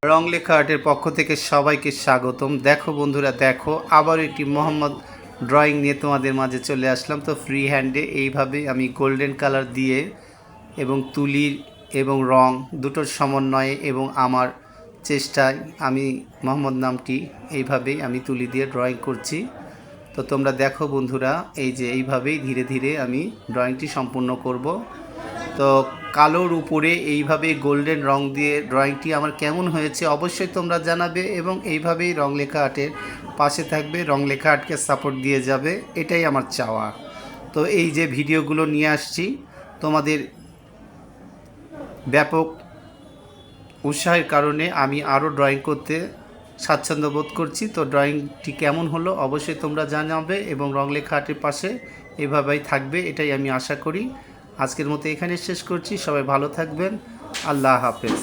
রং লেখা আর্টের পক্ষ থেকে সবাইকে স্বাগতম। দেখো বন্ধুরা, দেখো আবার একটি মোহাম্মদ ড্রয়িং নিয়ে তোমাদের মাঝে চলে আসলাম। তো ফ্রি হ্যান্ডে এইভাবে আমি গোল্ডেন কালার দিয়ে এবং তুলি এবং রং দুটোর সমন্বয়ে এবং আমার চেষ্টায় আমি মোহাম্মদ নামটি এইভাবেই আমি তুলি দিয়ে ড্রয়িং করছি। তো তোমরা দেখো বন্ধুরা, এই যে এইভাবেই ধীরে ধীরে আমি ড্রয়িংটি সম্পূর্ণ করব। তো কালোর উপরে এইভাবে গোল্ডেন রং দিয়ে ড্রয়িংটি আমার কেমন হয়েছে অবশ্যই তোমরা জানাবে, এবং এইভাবেই রং লেখা আর্টের পাশে থাকবে, রং লেখা আর্টকে সাপোর্ট দিয়ে যাবে, এটাই আমার চাওয়া। তো এই যে ভিডিওগুলো নিয়ে আসছি তোমাদের ব্যাপক উৎসাহের কারণে আমি আরও ড্রয়িং করতে স্বাচ্ছন্দ্য বোধ করছি। তো ড্রয়িংটি কেমন হলো অবশ্যই তোমরা জানাবে, এবং রং লেখা আর্টের পাশে এভাবেই থাকবে, এটাই আমি আশা করি। আজকের মতো এখানে শেষ করছি। সবাই ভালো থাকবেন। আল্লাহ হাফেজ।